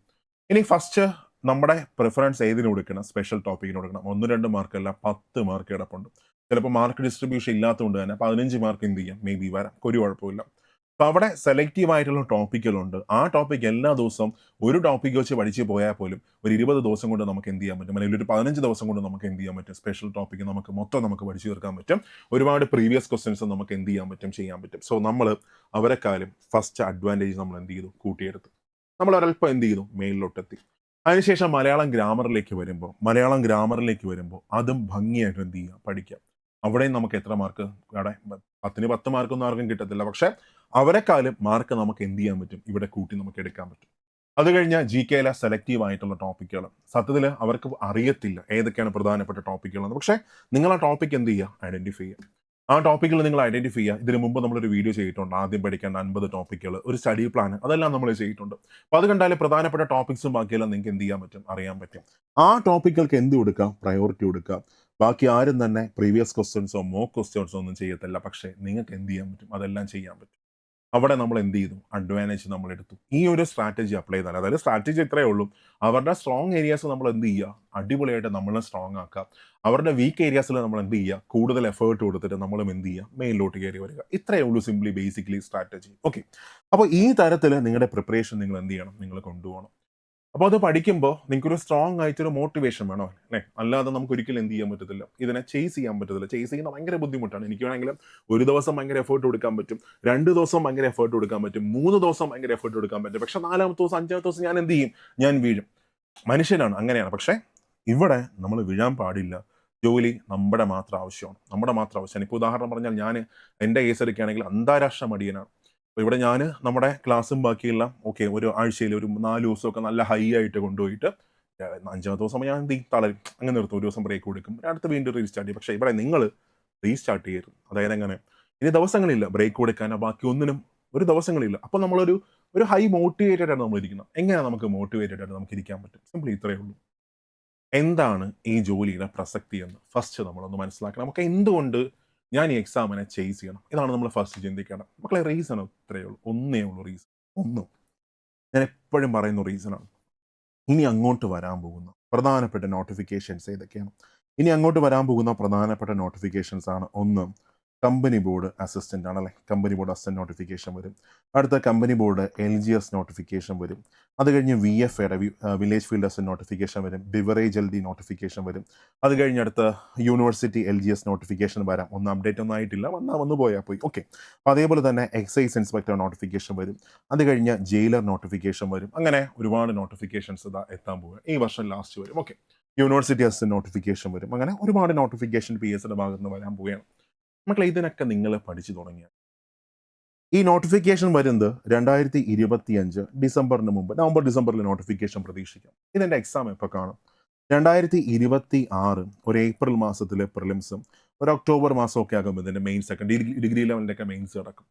ഇനി ഫസ്റ്റ് നമ്മുടെ പ്രിഫറൻസ് ഏതിന് കൊടുക്കണം? സ്പെഷ്യൽ ടോപ്പിക്കിന് കൊടുക്കണം. 1-2 മാർക്കല്ല, 10 മാർക്ക് കിടപ്പുണ്ട്. ചിലപ്പോൾ മാർക്ക് ഡിസ്ട്രിബ്യൂഷൻ ഇല്ലാത്തതുകൊണ്ട് തന്നെ 15 മാർക്ക് എന്ത് ചെയ്യാം? മേ ബി വരാം. ഒരു കുഴപ്പമില്ല. അപ്പോൾ അവിടെ സെലക്റ്റീവ് ആയിട്ടുള്ള ടോപ്പിക്കുകളുണ്ട്. ആ ടോപ്പിക് എല്ലാ ദിവസവും ഒരു ടോപ്പിക് വെച്ച് പഠിച്ച് പോയാൽ പോലും ഒരു 20 ദിവസം കൊണ്ട് നമുക്ക് എന്ത് ചെയ്യാൻ പറ്റും? അല്ലെങ്കിൽ ഒരു 15 ദിവസം കൊണ്ട് നമുക്ക് എന്ത് ചെയ്യാൻ പറ്റും? സ്പെഷ്യൽ ടോപ്പിക്ക് നമുക്ക് പഠിച്ചു തീർക്കാൻ പറ്റും. ഒരുപാട് പ്രീവിയസ് ക്വസ്റ്റ്യൻസ് നമുക്ക് എന്ത് ചെയ്യാൻ പറ്റും? ചെയ്യാൻ പറ്റും. സോ നമ്മൾ അവരെക്കാളും ഫസ്റ്റ് അഡ്വാൻറ്റേജ് നമ്മൾ എന്ത് ചെയ്തു? കൂട്ടിയെടുത്തു. നമ്മൾ ഒരല്പം എന്ത് ചെയ്തു? മേലിലോട്ടെത്തി. അതിനുശേഷം മലയാളം ഗ്രാമറിലേക്ക് വരുമ്പോൾ അതും ഭംഗിയായിട്ട് എന്ത് ചെയ്യുക? പഠിക്കാം. അവിടെയും നമുക്ക് എത്ര മാർക്ക്? അവിടെ 10ന് 10 മാർക്കൊന്നും ആർക്കും കിട്ടത്തില്ല. പക്ഷെ അവരെക്കാളും മാർക്ക് നമുക്ക് എന്ത് ചെയ്യാൻ പറ്റും? ഇവിടെ കൂട്ടി നമുക്ക് എടുക്കാൻ പറ്റും. അത് കഴിഞ്ഞാൽ GK സെലക്റ്റീവ് ആയിട്ടുള്ള ടോപ്പിക്കുകൾ സത്യത്തിൽ അവർക്ക് അറിയത്തില്ല ഏതൊക്കെയാണ് പ്രധാനപ്പെട്ട ടോപ്പിക്കുകളെന്ന്. പക്ഷേ നിങ്ങൾ ആ ടോപ്പിക് എന്ത് ചെയ്യുക? ഐഡന്റിഫൈ ചെയ്യുക. ആ ടോപ്പിക്കുകൾ നിങ്ങൾ ഐഡന്റിഫൈ ചെയ്യുക. ഇതിന് മുമ്പ് നമ്മളൊരു വീഡിയോ ചെയ്തിട്ടുണ്ട്. ആദ്യം പഠിക്കേണ്ട 50 ടോപ്പിക്കുകൾ, ഒരു സ്റ്റഡി പ്ലാൻ, അതെല്ലാം നമ്മൾ ചെയ്തിട്ടുണ്ട്. അപ്പോൾ അത് കണ്ടാൽ പ്രധാനപ്പെട്ട ടോപ്പിക്സും ബാക്കിയെല്ലാം നിങ്ങൾക്ക് എന്ത് ചെയ്യാൻ പറ്റും? അറിയാൻ പറ്റും. ആ ടോപ്പിക്കുകൾക്ക് എന്ത് കൊടുക്കാം? പ്രയോറിറ്റി കൊടുക്കുക. ബാക്കി ആരും തന്നെ പ്രീവിയസ് ക്വസ്റ്റ്യൻസോ മോക്ക് ക്വസ്റ്റ്യൻസോ ഒന്നും ചെയ്യത്തില്ല. പക്ഷേ നിങ്ങൾക്ക് എന്ത് ചെയ്യാൻ പറ്റും? അതെല്ലാം ചെയ്യാൻ പറ്റും. അവിടെ നമ്മൾ എന്ത് ചെയ്തു? അഡ്വാൻറ്റേജ് നമ്മൾ എടുത്തു. ഈ ഒരു സ്ട്രാറ്റജി അപ്ലൈ ചെയ്താൽ, അതായത് സ്ട്രാറ്റജി ഇത്രയേ ഉള്ളൂ. അവരുടെ സ്ട്രോങ് ഏരിയാസ് നമ്മൾ എന്ത് ചെയ്യുക? അടിപൊളിയായിട്ട് നമ്മൾ സ്ട്രോങ് ആക്കുക. അവരുടെ വീക്ക് ഏരിയാസിൽ നമ്മൾ എന്ത് ചെയ്യുക? കൂടുതൽ എഫേർട്ട് കൊടുത്തിട്ട് നമ്മളും എന്ത് ചെയ്യുക? മെയിനിലോട്ട് കയറി വരിക. ഇത്രയേ ഉള്ളൂ സിംപ്ലി ബേസിക്കലി സ്ട്രാറ്റജി. ഓക്കെ. അപ്പോൾ ഈ തരത്തിൽ നിങ്ങളുടെ പ്രിപ്പറേഷൻ നിങ്ങൾ എന്ത് ചെയ്യണം? നിങ്ങൾ കൊണ്ടുപോകണം. അപ്പോൾ അത് പഠിക്കുമ്പോൾ നിങ്ങൾക്കൊരു സ്ട്രോങ് ആയിട്ടൊരു മോട്ടിവേഷൻ വേണം അല്ലേ? അല്ലാതെ നമുക്ക് ഒരിക്കലും എന്ത് ചെയ്യാൻ പറ്റത്തില്ല? ഇതിനെ ചേസ് ചെയ്യാൻ പറ്റത്തില്ല. ചേസ് ചെയ്യുന്ന ഭയങ്കര ബുദ്ധിമുട്ടാണ്. എനിക്ക് വേണമെങ്കിൽ ഒരു ദിവസം ഭയങ്കര എഫേർട്ട് കൊടുക്കാൻ പറ്റും, 2 ദിവസം ഭയങ്കര എഫേർട്ട് കൊടുക്കാൻ പറ്റും, 3 ദിവസം ഭയങ്കര എഫേർട്ട് കൊടുക്കാൻ പറ്റും. പക്ഷെ 4ാമത്തെ ദിവസം 5ാമത്തെ ദിവസം ഞാൻ എന്ത് ചെയ്യും? ഞാൻ വീഴും. മനുഷ്യനാണ്, അങ്ങനെയാണ്. പക്ഷേ ഇവിടെ നമ്മൾ വീഴാൻ പാടില്ല. ജോലി നമ്മുടെ മാത്രം ആവശ്യമാണ്. ഇപ്പോൾ ഉദാഹരണം പറഞ്ഞാൽ ഞാൻ എൻ്റെ കേസ് എടുക്കുകയാണെങ്കിൽ അന്താരാഷ്ട്ര മടിയനാണ്. അപ്പോൾ ഇവിടെ ഞാൻ നമ്മുടെ ക്ലാസ്സും ബാക്കിയെല്ലാം ഓക്കെ ഒരു ആഴ്ചയിൽ ഒരു 4 ദിവസമൊക്കെ നല്ല ഹൈ ആയിട്ട് കൊണ്ടുപോയിട്ട് 5ാമത്തെ ദിവസം ഞാൻ എന്ത് ചെയ്യും? തളരും. അങ്ങനെ നിർത്തും. ഒരു ദിവസം ബ്രേക്ക് കൊടുക്കും, അടുത്ത് വീണ്ടും റീസ്റ്റാർട്ട് ചെയ്യും. പക്ഷേ ഇവിടെ നിങ്ങൾ റീസ്റ്റാർട്ട് ചെയ്യരുത്. അതായത് എങ്ങനെ? ഇനി ദിവസങ്ങളില്ല ബ്രേക്ക് കൊടുക്കാനോ ബാക്കി ഒന്നിനും ഒരു ദിവസങ്ങളില്ല. അപ്പോൾ ഒരു ഹൈ മോട്ടിവേറ്റഡ് ആയിട്ട് നമ്മൾ ഇരിക്കണം. എങ്ങനെയാണ് നമുക്ക് മോട്ടിവേറ്റഡ് ആയിട്ട് നമുക്ക് ഇരിക്കാൻ പറ്റും? സിംപ്ലി ഇത്രയേ ഉള്ളൂ. എന്താണ് ഈ ജോലിയുടെ പ്രസക്തി എന്ന് ഫസ്റ്റ് നമ്മളൊന്ന് മനസ്സിലാക്കണം. നമുക്ക് എന്തുകൊണ്ട് ഞാൻ ഈ എക്സാമിനെ ചേസ് ചെയ്യണം? ഇതാണ് നമ്മൾ ഫസ്റ്റ് ചിന്തിക്കേണ്ടത്. മക്കളെ റീസൺ ഇത്രയേ ഉള്ളൂ. ഒന്നേ ഉള്ളൂ റീസൺ. ഒന്നും ഞാൻ എപ്പോഴും പറയുന്ന റീസണാണ്. ഇനി അങ്ങോട്ട് വരാൻ പോകുന്ന പ്രധാനപ്പെട്ട നോട്ടിഫിക്കേഷൻസ് ഏതൊക്കെയാണ്? ഇനി അങ്ങോട്ട് വരാൻ പോകുന്ന പ്രധാനപ്പെട്ട നോട്ടിഫിക്കേഷൻസ് ആണ്. ഒന്ന് കമ്പനി ബോർഡ് അസിസ്റ്റൻ്റ് ആണല്ലേ, കമ്പനി ബോർഡ് അസിസ്റ്റൻ്റ് നോട്ടിഫിക്കേഷൻ വരും. അടുത്ത കമ്പനി ബോർഡ് LGS നോട്ടിഫിക്കേഷൻ വരും. അത് കഴിഞ്ഞ് VFAയുടെ വില്ലേജ് ഫീൽഡ് അസിസ്റ്റൻ്റ് നോട്ടിഫിക്കേഷൻ വരും. ബിവറേജ് LD നോട്ടിഫിക്കേഷൻ വരും. അത് കഴിഞ്ഞ് അടുത്ത യൂണിവേഴ്സിറ്റി LGS നോട്ടിഫിക്കേഷൻ വരാം. ഒന്നും അപ്ഡേറ്റ് ഒന്നും ആയിട്ടില്ല, വന്ന് പോയാൽ പോയി. ഓക്കെ, അതേപോലെ തന്നെ എക്സൈസ് ഇൻസ്പെക്ടർ നോട്ടിഫിക്കേഷൻ വരും. അത് കഴിഞ്ഞ് ജയിലർ നോട്ടിഫിക്കേഷൻ വരും. അങ്ങനെ ഒരുപാട് നോട്ടിഫിക്കേഷൻസ് ഇതാ എത്താൻ പോകുക. ഈ വർഷം ലാസ്റ്റ് വരും. ഓക്കെ, യൂണിവേഴ്സിറ്റി അസിസ്റ്റൻ്റ് നോട്ടിഫിക്കേഷൻ വരും. അങ്ങനെ ഒരുപാട് നോട്ടിഫിക്കേഷൻ PSയുടെ ഭാഗത്ത് നിന്ന് വരാൻ പോവുകയാണ്. മക്കളെ, ഇതിനൊക്കെ നിങ്ങൾ പഠിച്ചു തുടങ്ങിയ ഈ നോട്ടിഫിക്കേഷൻ വരുന്നത് 2025 ഡിസംബറിന് മുമ്പ്, നവംബർ ഡിസംബറിൽ നോട്ടിഫിക്കേഷൻ പ്രതീക്ഷിക്കാം. ഇതിൻ്റെ എക്സാം എപ്പോൾ കാണും? 2026 ഒരു ഏപ്രിൽ മാസത്തിലെ പ്രിലിംസും ഒരു ഒക്ടോബർ മാസമൊക്കെ ആകുമ്പോൾ ഇതിൻ്റെ മെയിൻ സെക്കൻഡ് ഡിഗ്രി ലെവലിൻ്റെ ഒക്കെ മെയിൻസ് കിടക്കും.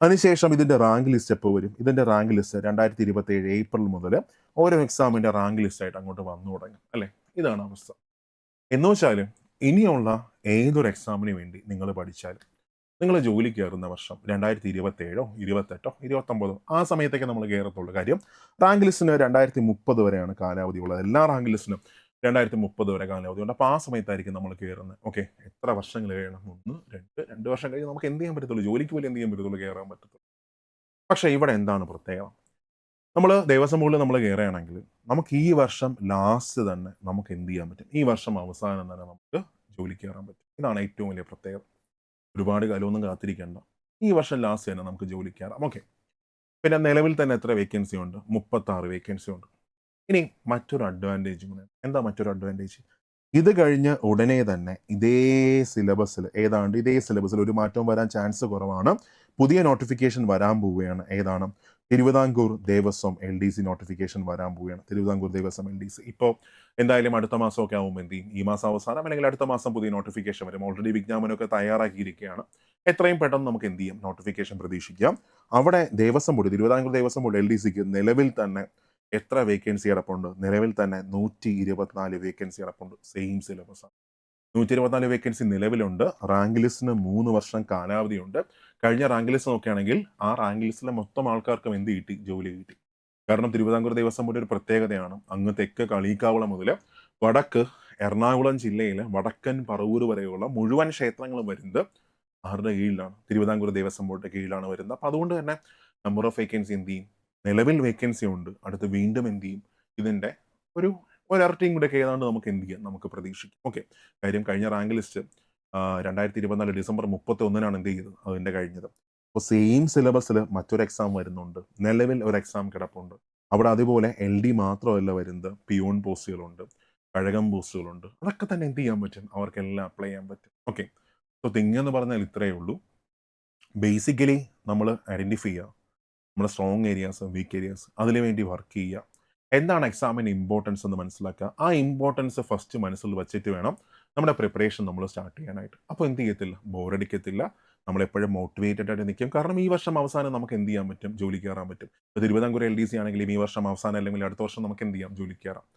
അതിനുശേഷം ഇതിൻ്റെ റാങ്ക് ലിസ്റ്റ് എപ്പോൾ വരും? ഇതിൻ്റെ റാങ്ക് ലിസ്റ്റ് 2027 ഏപ്രിൽ മുതൽ ഓരോ എക്സാമിൻ്റെ റാങ്ക് ലിസ്റ്റായിട്ട് അങ്ങോട്ട് വന്നു തുടങ്ങും അല്ലേ? ഇതാണ് അവസ്ഥ. എന്ന് വെച്ചാൽ ഇനിയുള്ള ഏതൊരു എക്സാമിന് വേണ്ടി നിങ്ങൾ പഠിച്ചാലും നിങ്ങൾ ജോലി കയറുന്ന വർഷം 2027 28 29 ആ സമയത്തേക്ക് നമ്മൾ കയറത്തുള്ളൂ. കാര്യം റാങ്ക് ലിസ്റ്റിന് 2030 വരെയാണ് കാലാവധി ഉള്ളത്. എല്ലാ റാങ്ക് ലിസ്റ്റിനും 2030 വരെ കാലാവധി ഉണ്ട്. അപ്പോൾ ആ സമയത്തായിരിക്കും നമ്മൾ കയറുന്നത്. ഓക്കെ, എത്ര വർഷങ്ങൾ കഴിയണം? 2 വർഷം കഴിഞ്ഞ് നമുക്ക് എന്ത് ചെയ്യാൻ പറ്റത്തുള്ളൂ? ജോലിക്ക് പോലും എന്ത് ചെയ്യാൻ പറ്റത്തുള്ളൂ? കയറാൻ പറ്റത്തുള്ളൂ. പക്ഷേ ഇവിടെ എന്താണ് പ്രത്യേകത? നമ്മൾ ദേവസ്വം ബോർഡിൽ നമ്മൾ കയറുകയാണെങ്കിൽ നമുക്ക് ഈ വർഷം ലാസ്റ്റ് തന്നെ നമുക്ക് എന്ത് ചെയ്യാൻ പറ്റും? ഈ വർഷം അവസാനം തന്നെ നമുക്ക് ജോലിക്ക് കയറാൻ പറ്റും. ഇതാണ് ഏറ്റവും വലിയ പ്രത്യേകത. ഒരുപാട് കാലമൊന്നും കാത്തിരിക്കേണ്ട, ഈ വർഷം ലാസ്റ്റ് തന്നെ നമുക്ക് ജോലിക്ക് കയറാം. ഓക്കെ, പിന്നെ നിലവിൽ തന്നെ എത്ര വേക്കൻസി ഉണ്ട്? 36 വേക്കൻസി ഉണ്ട്. ഇനി മറ്റൊരു അഡ്വാൻറ്റേജ് കൂടെ. എന്താ മറ്റൊരു അഡ്വാൻറ്റേജ്? ഇത് കഴിഞ്ഞ് ഉടനെ തന്നെ ഇതേ സിലബസിൽ ഇതേ സിലബസിൽ ഒരു മാറ്റവും വരാൻ ചാൻസ് കുറവാണ്. പുതിയ നോട്ടിഫിക്കേഷൻ വരാൻ പോവുകയാണ്. ഏതാണ്? തിരുവിതാംകൂർ ദേവസ്വം LDC നോട്ടിഫിക്കേഷൻ വരാൻ പോവുകയാണ്. തിരുവിതാംകൂർ ദേവസ്വം LDC ഇപ്പോൾ എന്തായാലും അടുത്ത മാസമൊക്കെ ആകുമ്പോൾ എന്ത് ചെയ്യും? ഈ മാസം അവസാനം അല്ലെങ്കിൽ അടുത്ത മാസം പുതിയ നോട്ടിഫിക്കേഷൻ വരും. ഓൾറെഡി വിജ്ഞാപനമൊക്കെ തയ്യാറാക്കിയിരിക്കുകയാണ്. എത്രയും പെട്ടെന്ന് നമുക്ക് എന്ത് ചെയ്യാം? നോട്ടിഫിക്കേഷൻ പ്രതീക്ഷിക്കാം. അവിടെ ദേവസ്വം ബോർഡ്, തിരുവിതാംകൂർ ദേവസ്വം ബോർഡ് LDCക്ക് നിലവിൽ തന്നെ എത്ര വേക്കൻസി കിടപ്പുണ്ട്? നിലവിൽ തന്നെ 124 വേക്കൻസി കിടപ്പുണ്ട്. സെയിം സിലബസാണ്. 124 വേക്കൻസി നിലവിലുണ്ട്. റാങ്ക് ലിസ്റ്റിന് 3 വർഷം കാലാവധിയുണ്ട്. കഴിഞ്ഞ റാങ്ക് ലിസ്റ്റ് നോക്കുകയാണെങ്കിൽ ആ റാങ്ക് ലിസ്റ്റിലെ മൊത്തം ആൾക്കാർക്കും എന്ത് കിട്ടി? ജോലി കിട്ടി. കാരണം തിരുവിതാംകൂർ ദേവസ്വം ബോർഡ് ഒരു പ്രത്യേകതയാണ്. അങ്ങ് തെക്ക് കളിയിക്കാവളം മുതൽ വടക്ക് എറണാകുളം ജില്ലയിലെ വടക്കൻ പറവൂർ വരെയുള്ള മുഴുവൻ ക്ഷേത്രങ്ങളും വരുന്നത് ആരുടെ കീഴിലാണ്? തിരുവിതാംകൂർ ദേവസ്വം ബോർഡിന്റെ കീഴിലാണ് വരുന്നത്. അപ്പം അതുകൊണ്ട് തന്നെ നമ്പർ ഓഫ് വേക്കൻസി എന്ത് ചെയ്യും? നിലവിൽ വേക്കൻസി ഉണ്ട്. അടുത്ത് വീണ്ടും എന്ത് ചെയ്യും? ഇതിൻ്റെ ഒരട്ടിയും കൂടെ ഒക്കെ ഏതാണ്ട് നമുക്ക് എന്ത് ചെയ്യാം? നമുക്ക് പ്രതീക്ഷിക്കാം. ഓക്കെ, കാര്യം കഴിഞ്ഞ റാങ്ക് ലിസ്റ്റ് 2024 ഡിസംബർ 31 എന്ത് ചെയ്തത്? അതിൻ്റെ കഴിഞ്ഞത്. അപ്പോൾ സെയിം സിലബസിൽ മറ്റൊരു എക്സാം വരുന്നുണ്ട്. നിലവിൽ ഒരു എക്സാം കിടപ്പുണ്ട്. അവിടെ അതുപോലെ LD മാത്രമല്ല വരുന്നത്, പിയൂൺ പോസ്റ്റുകളുണ്ട്, കഴകം പോസ്റ്റുകളുണ്ട്. അതൊക്കെ തന്നെ എന്ത് ചെയ്യാൻ പറ്റും? അവർക്കെല്ലാം അപ്ലൈ ചെയ്യാൻ പറ്റും. ഓക്കെ, സോ തിങ് എന്ന് പറഞ്ഞാൽ ഇത്രയേ ഉള്ളൂ. ബേസിക്കലി നമ്മൾ ഐഡൻറ്റിഫൈ ചെയ്യുക നമ്മുടെ സ്ട്രോങ് ഏരിയാസ്, വീക്ക് ഏരിയാസ്, അതിനു വേണ്ടി വർക്ക് ചെയ്യുക. എന്താണ് എക്സാമിന് ഇമ്പോർട്ടൻസ് എന്ന് മനസ്സിലാക്കുക. ആ ഇമ്പോർട്ടൻസ് ഫസ്റ്റ് മനസ്സിൽ വെച്ചിട്ട് വേണം നമ്മുടെ പ്രിപ്പറേഷൻ നമ്മൾ സ്റ്റാർട്ട് ചെയ്യാനായിട്ട്. അപ്പോൾ എന്ത് ചെയ്യത്തില്ല? ബോറടിക്കത്തില്ല. നമ്മളെപ്പോഴും മോട്ടിവേറ്റഡ് ആയിട്ട് നിൽക്കും. കാരണം ഈ വർഷം അവസാനം നമുക്ക് എന്ത് ചെയ്യാൻ പറ്റും? ജോലിക്ക് കയറാൻ പറ്റും. ഇപ്പോൾ തിരുവിതാംകൂർ LDC ആണെങ്കിലും ഈ വർഷം അവസാനം അല്ലെങ്കിൽ അടുത്ത വർഷം നമുക്ക് എന്ത് ചെയ്യാം? ജോലിക്ക് കയറാം.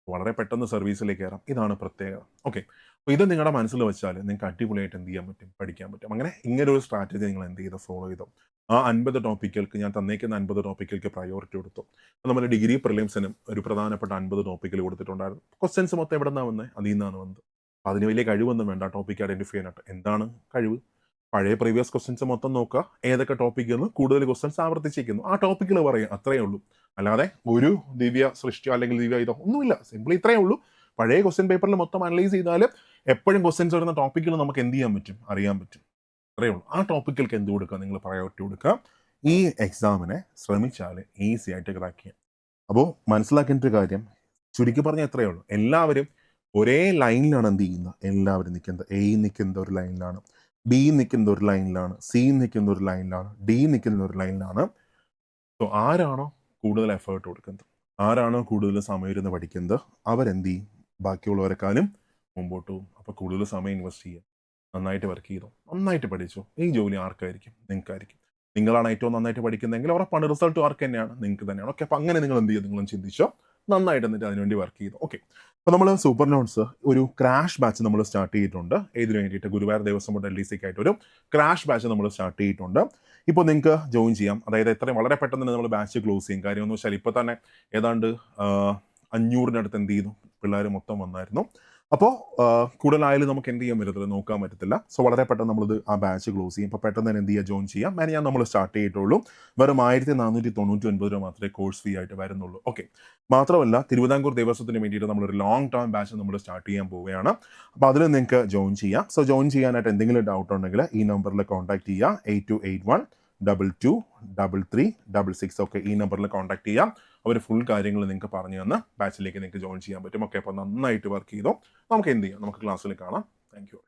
വളരെ പെട്ടെന്ന് സർവീസിലേക്ക് കയറാം. ഇതാണ് പ്രത്യേകത. ഓക്കെ, അപ്പോൾ ഇത് നിങ്ങളുടെ മനസ്സിൽ വെച്ചാൽ നിങ്ങൾക്ക് അടിപൊളിയായിട്ട് എന്ത് ചെയ്യാൻ പറ്റും? പഠിക്കാൻ പറ്റും. അങ്ങനെ ഇങ്ങനെ ഒരു സ്ട്രാറ്റജി നിങ്ങൾ എന്ത് ചെയ്തോ? ഫോളോ ചെയ്തോ. ആ 50 ടോപ്പിക്കുകൾക്ക് ഞാൻ തന്നേക്കുന്ന 50 ടോപ്പിക്കുകൾക്ക് പ്രയോറിറ്റി കൊടുത്തു. നമ്മൾ ഡിഗ്രി പ്രിലിംസിനും ഒരു പ്രധാനപ്പെട്ട 50 ടോപ്പിക്കൽ കൊടുത്തിട്ടുണ്ടായിരുന്നു. ക്വസ്റ്റ്യൻസ് മൊത്തം എവിടെ നിന്നാണ് വന്നത്? അതിൽ നിന്നാണ് വന്നത്. അപ്പോൾ അതിന് വലിയ കഴിവൊന്നും വേണ്ട ടോപ്പിക്ക് ഐഡൻറ്റിഫൈ ചെയ്യാനായിട്ട്. എന്താണ് കഴിവ്? പഴയ പ്രീവിയസ് ക്വസ്റ്റ്യൻസ് മൊത്തം നോക്കുക, ഏതൊക്കെ ടോപ്പിക്കിൽ നിന്ന് കൂടുതൽ ക്വസ്റ്റ്യൻസ് ആവർത്തിച്ചിരിക്കുന്നു ആ ടോപ്പിക്കിൽ പറയുക. അത്രയേ ഉള്ളൂ. അല്ലാതെ ഒരു ദിവ്യ സൃഷ്ടിയോ അല്ലെങ്കിൽ ദിവ്യ ഇതോ ഒന്നുമില്ല. സിംപിളി ഇത്രയേ ഉള്ളൂ. പഴയ ക്വസ്റ്റ്യൻ പേപ്പറിൽ മൊത്തം അനലൈസ് ചെയ്താൽ എപ്പോഴും ക്വസ്റ്റ്യൻസ് വരുന്ന ടോപ്പിക്കിൽ നമുക്ക് എന്ത് ചെയ്യാൻ പറ്റും? അറിയാൻ പറ്റും. അത്രയേ ഉള്ളൂ. ആ ടോപ്പിക്കൽക്ക് എന്ത് കൊടുക്കുക? നിങ്ങൾ പ്രയോറിറ്റി കൊടുക്കുക. ഈ എക്സാമിനെ ശ്രമിച്ചാൽ ഈസി ആയിട്ട് ക്രാക്ക് ചെയ്യാം. അപ്പോൾ മനസ്സിലാക്കേണ്ട ഒരു കാര്യം ചുരുക്കി പറഞ്ഞാൽ എത്രയേ ഉള്ളൂ. എല്ലാവരും ഒരേ ലൈനിലാണ് എന്ത് ചെയ്യുന്നത്? എല്ലാവരും നിൽക്കുന്നത്. A നിൽക്കുന്ന ഒരു ലൈനിലാണ്, B നിൽക്കുന്ന ഒരു ലൈനിലാണ്, C നിൽക്കുന്ന ഒരു ലൈനിലാണ്, D നിൽക്കുന്ന ഒരു ലൈനിലാണ്. സോ ആരാണോ കൂടുതൽ എഫേർട്ട് കൊടുക്കുന്നത്, ആരാണോ കൂടുതൽ സമയം ഇരുന്ന് പഠിക്കുന്നത്, അവരെന്ത് ചെയ്യും? ബാക്കിയുള്ളവരെക്കാളും മുമ്പോട്ട് പോകും. അപ്പോൾ കൂടുതൽ സമയം ഇൻവെസ്റ്റ് ചെയ്യുക, നന്നായിട്ട് വർക്ക് ചെയ്തോ, നന്നായിട്ട് പഠിച്ചോ. ഈ ജോലി ആർക്കായിരിക്കും? നിങ്ങൾക്കായിരിക്കും. നിങ്ങളാണ് ഏറ്റവും നന്നായിട്ട് പഠിക്കുന്നതെങ്കിൽ ഉറപ്പാണ് റിസൾട്ട് ആർക്ക് തന്നെയാണ്? നിങ്ങൾക്ക് തന്നെയാണ്. ഓക്കെ, അപ്പോൾ അങ്ങനെ നിങ്ങൾ എന്ത് ചെയ്യുക? നിങ്ങളും ചിന്തിച്ചോ, നന്നായിട്ട് എന്നിട്ട് അതിനുവേണ്ടി വർക്ക് ചെയ്തു. ഓക്കെ, അപ്പോൾ നമ്മൾ സൂപ്പർ നോട്ട്സ് ഒരു ക്രാഷ് ബാച്ച് നമ്മൾ സ്റ്റാർട്ട് ചെയ്തിട്ടുണ്ട്. ഇതിന് വേണ്ടിയിട്ട് ഗുരുവായൂർ ദേവസ്വം ബോർഡ് LDCക്ക് ആയിട്ട് ഒരു ക്രാഷ് ബാച്ച് നമ്മൾ സ്റ്റാർട്ട് ചെയ്തിട്ടുണ്ട്. ഇപ്പോൾ നിങ്ങൾക്ക് ജോയിൻ ചെയ്യാം. അതായത് എത്രയും വളരെ പെട്ടെന്ന് തന്നെ നമ്മൾ ബാച്ച് ക്ലോസ് ചെയ്യും. കാര്യം എന്ന് വെച്ചാൽ ഇപ്പോൾ തന്നെ ഏതാണ്ട് 500-നടുത്ത് എന്ത് ചെയ്തു? പിള്ളേർ മൊത്തം വന്നായിരുന്നു. അപ്പോൾ കൂടുതലായാലും നമുക്ക് എന്ത് ചെയ്യാൻ പറ്റത്തില്ല, നോക്കാൻ പറ്റത്തില്ല. സോ വളരെ പെട്ടെന്ന് നമ്മളിത് ആ ബാച്ച് ക്ലോസ് ചെയ്യും. അപ്പോൾ പെട്ടെന്ന് തന്നെ എന്ത് ചെയ്യുക, ജോയിൻ ചെയ്യാം. ഞാൻ നമ്മൾ സ്റ്റാർട്ട് ചെയ്തിട്ടുള്ളൂ. വെറും 1499 രൂപ മാത്രമേ കോഴ്സ് ഫീ ആയിട്ട് വരുന്നുള്ളൂ. ഓക്കെ, മാത്രമല്ല തിരുവിതാംകൂർ ദേവസ്വത്തിന് വേണ്ടിയിട്ട് നമ്മളൊരു ലോങ് ടേം ബാച്ച് നമ്മൾ സ്റ്റാർട്ട് ചെയ്യാൻ പോവുകയാണ്. അപ്പോൾ അതിൽ നിങ്ങൾക്ക് ജോയിൻ ചെയ്യാം. സോ ജോയിൻ ചെയ്യാനായിട്ട് എന്തെങ്കിലും ഡൗട്ട് ഉണ്ടെങ്കിൽ ഈ നമ്പറിൽ കോൺടാക്ട് ചെയ്യുക. 8281223366. ഓക്കെ, ഈ നമ്പറിൽ കോൺടാക്ട് ചെയ്യാം. അവർ ഫുൾ കാര്യങ്ങൾ നിങ്ങൾക്ക് പറഞ്ഞു തന്ന് ബാച്ചിലേക്ക് നിങ്ങൾക്ക് ജോയിൻ ചെയ്യാൻ പറ്റും. ഓക്കെ, അപ്പോൾ നന്നായിട്ട് വർക്ക് ചെയ്തോ. നമുക്ക് എന്ത് ചെയ്യാം, നമുക്ക് ക്ലാസ്സിൽ കാണാം. Thank you.